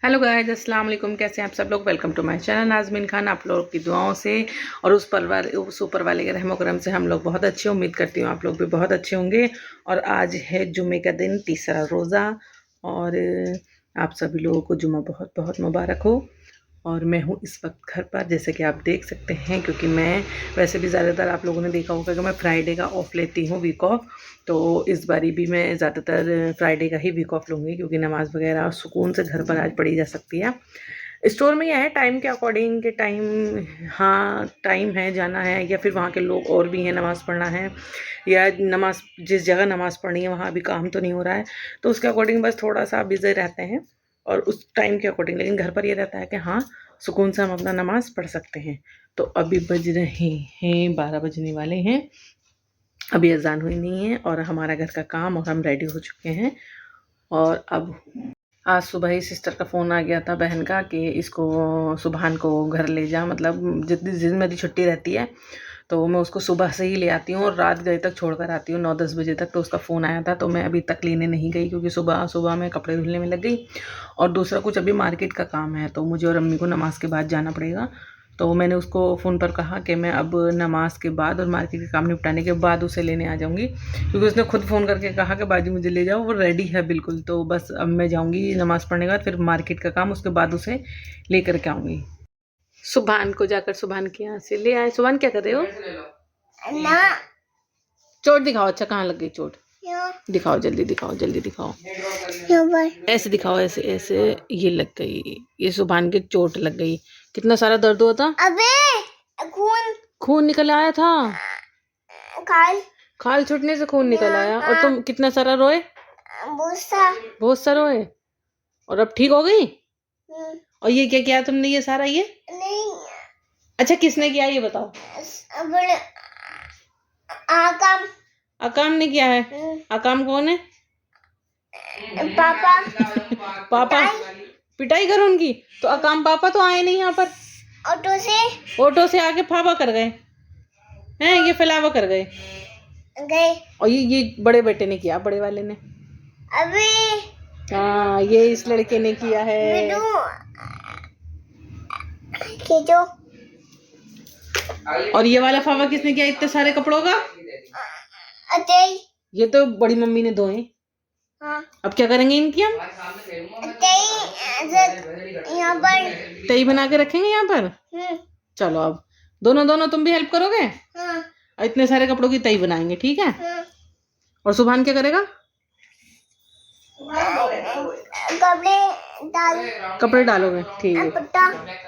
Hello guys, अस्सलाम वालेकुम। कैसे हैं आप सब लोग। Welcome to my channel Nazmeen Khan. आप लोगों की दुआओं से और उस ऊपर वाले के रहमो करम से हम लोग बहुत अच्छे, उम्मीद करती हूँ आप लोग भी बहुत अच्छे होंगे। और आज है जुमे का दिन, तीसरा रोज़ा। और आप सभी लोगों को जुमा बहुत बहुत मुबारक हो। और मैं हूँ इस वक्त घर पर, जैसे कि आप देख सकते हैं, क्योंकि मैं वैसे भी ज़्यादातर आप लोगों ने देखा होगा कि मैं फ्राइडे का ऑफ़ लेती हूँ, वीक ऑफ। तो इस बारी भी मैं ज़्यादातर फ्राइडे का ही वीक ऑफ लूँगी, क्योंकि नमाज़ वगैरह सुकून से घर पर आज पढ़ी जा सकती है। स्टोर में यह है टाइम के अकॉर्डिंग के टाइम, हाँ टाइम है, जाना है, या फिर वहाँ के लोग और भी हैं, नमाज़ पढ़ना है, या नमाज़ जिस जगह नमाज़ पढ़नी है वहाँ अभी काम तो नहीं हो रहा है, तो उसके अकॉर्डिंग बस थोड़ा सा बिज़ी रहते हैं और उस टाइम के अकॉर्डिंग। लेकिन घर पर ये रहता है कि हाँ सुकून से हम अपना नमाज़ पढ़ सकते हैं। तो अभी बज रहे हैं 12 बजने वाले हैं, अभी अजान हुई नहीं है और हमारा घर का काम और हम रेडी हो चुके हैं। और अब आज सुबह ही सिस्टर का फ़ोन आ गया था, बहन का, कि इसको सुबहान को घर ले जा, मतलब जितनी दिन मेरी छुट्टी रहती है तो मैं उसको सुबह से ही ले आती हूँ और रात गए तक छोड़ कर आती हूँ 9-10 बजे तक। तो उसका फ़ोन आया था, तो मैं अभी तक लेने नहीं गई, क्योंकि सुबह सुबह मैं कपड़े धुलने में लग गई और दूसरा कुछ अभी मार्केट का काम है, तो मुझे और अम्मी को नमाज़ के बाद जाना पड़ेगा। तो मैंने उसको फ़ोन पर कहा कि मैं अब नमाज़ के बाद और मार्केट के काम निपटाने के बाद उसे लेने आ जाऊँगी, क्योंकि उसने खुद फ़ोन करके कहा कि बाजी मुझे ले जाओ, वो रेडी है बिल्कुल। तो बस अब मैं जाऊँगी नमाज़ पढ़ने के बाद, फिर मार्केट का काम, उसके बाद उसे लेकर के आऊँगी। सुबहान को जाकर सुबहान के यहाँ से ले आए। सुबहान क्या कर रहे हो ना? चोट दिखाओ। अच्छा, कहाँ लग गई चोट? दिखाओ, जल्दी दिखाओ, जल्दी दिखाओ। ऐसे दिखाओ, ऐसे ऐसे। ये लग गई, ये सुबहान के चोट लग गई। कितना सारा दर्द हुआ था? अबे खून निकल आया था। खाल छूटने से खून निकल आया। और तुम कितना सारा रोए? बहुत सा रोए। और अब ठीक हो गई? और ये क्या किया तुमने, ये सारा ये नहीं। अच्छा, किसने किया ये बताओ? अकाम ने किया है। अकाम कौन है? पापा। पापा पिटाई करो उनकी। तो अकाम पापा तो आए नहीं यहाँ पर, ऑटो से आके फावा कर गए हैं, ये फैलावा कर गए। और ये बड़े बेटे ने किया, बड़े वाले ने। अभी हाँ, ये इस लड़के ने किया है। और ये वाला फावा किसने किया इतने सारे कपड़ों का? ये तो बड़ी मम्मी ने धोए। हाँ। अब क्या करेंगे इनकी हम? यहाँ पर तई बना के रखेंगे यहाँ पर। चलो अब दोनों तुम भी हेल्प करोगे। हाँ। और इतने सारे कपड़ों की तई बनाएंगे, ठीक है। हाँ। और सुबहान क्या करेगा? कपड़े डालोगे, ठीक है।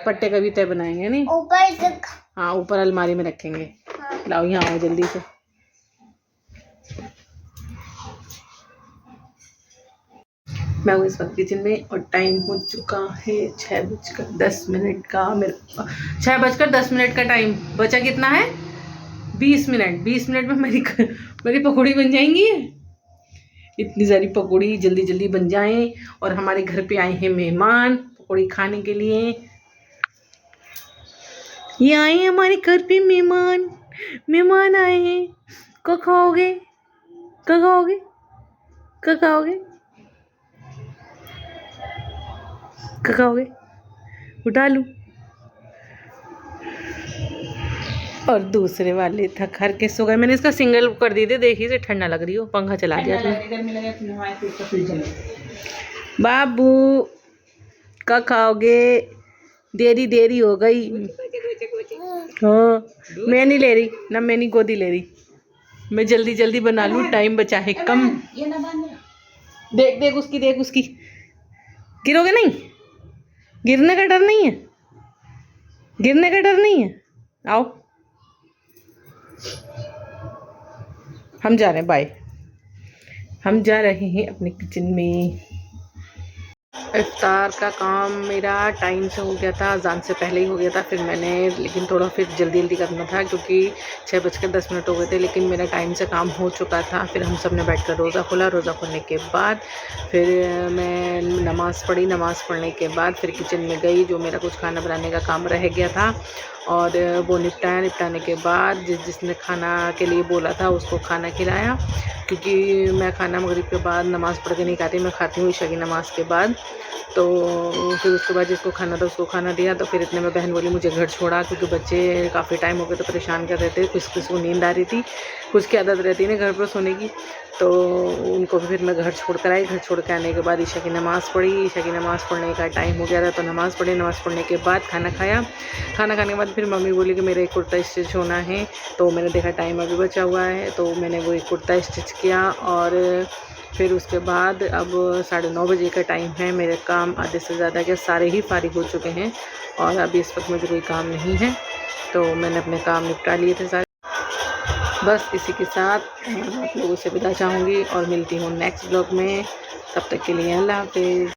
पट्टे का भी तय बनाएंगे नहीं ऊपर। हाँ, ऊपर अलमारी में रखेंगे। हाँ। लाओ यहाँ आओ जल्दी से। मैं हूँ इस वक्त किचन में और टाइम हो चुका है 6:10 का। मेरा 6:10 का टाइम बचा। कितना है? 20 मिनट। 20 मिनट में मेरी पकौड़ी बन जाएंगी। इतनी सारी पकौड़ी जल्दी जल्दी बन जाएं। और हमारे घर पे आए हैं मेहमान पकौड़ी खाने के लिए। ये आए हैं हमारे घर पे मेहमान आए हैं। क्या खाओगे? क्या खाओगे? क्या खाओगे? क्या खाओगे? उठा लूं। और दूसरे वाले थक हर के सो गए। मैंने इसका सिंगल कर दी थी, देखिए से ठंडा लग रही हो, पंखा चला दिया तुमने। बाबू क्या खाओगे? देरी हो गई। हाँ, मैं नहीं ले रही ना, मैं नहीं गोदी ले रही। मैं जल्दी जल्दी बना लूँ, टाइम बचा है कम। देख उसकी। गिरोगे नहीं? गिरने का डर नहीं है? गिरने का डर नहीं है? आओ, हम जा रहे हैं, बाय। हम जा रहे हैं अपने किचन में। इफ्तार का काम मेरा टाइम से हो गया था, अजान से पहले ही हो गया था। फिर मैंने लेकिन थोड़ा फिर जल्दी करना था, क्योंकि 6:10 हो गए थे, लेकिन मेरा टाइम से काम हो चुका था। फिर हम सब ने बैठकर रोज़ा खोला। रोज़ा खोलने के बाद फिर मैं नमाज़ पढ़ी। नमाज़ पढ़ने के बाद फिर किचन में गई, जो मेरा कुछ खाना बनाने का काम रह गया था और वो निपटाने के बाद जिसने खाना के लिए बोला था उसको खाना खिलाया, क्योंकि मैं खाना मगरिब के बाद नमाज़ पढ़ के नहीं खाती, मैं खाती हूँ ईशा की नमाज़ के बाद। तो फिर उसके बाद जिसको खाना था उसको खाना दिया। तो फिर इतने में बहन बोली मुझे घर छोड़ा, क्योंकि बच्चे काफ़ी टाइम हो गए तो परेशान कर रहे थे, कुछ को नींद आ रही थी, कुछ की आदत रहती है ना घर पर सोने की। तो उनको भी फिर मैं घर छोड़ कर आई। घर छोड़ के आने के बाद ईशा की नमाज़ पढ़ी। ईशा की नमाज़ पढ़ने का टाइम हो गया था तो नमाज़ पढ़ी। नमाज़ पढ़ने के बाद खाना खाया। खाना खाने के बाद फिर मम्मी बोली कि मेरा एक कुर्ता स्टिच होना है। तो मैंने देखा टाइम अभी बचा हुआ है, तो मैंने वो एक कुर्ता स्टिच किया। और फिर उसके बाद अब 9:30 बजे का टाइम है। मेरे काम आधे से ज़्यादा के सारे ही फारिग हो चुके हैं और अभी इस वक्त मुझे कोई काम नहीं है, तो मैंने अपने काम निपटा लिए थे सारे। बस इसी के साथ आप लोगों से विदा चाहूँगी और मिलती हूँ नेक्स्ट ब्लॉग में। तब तक के लिए अल्लाह हाफ़िज़।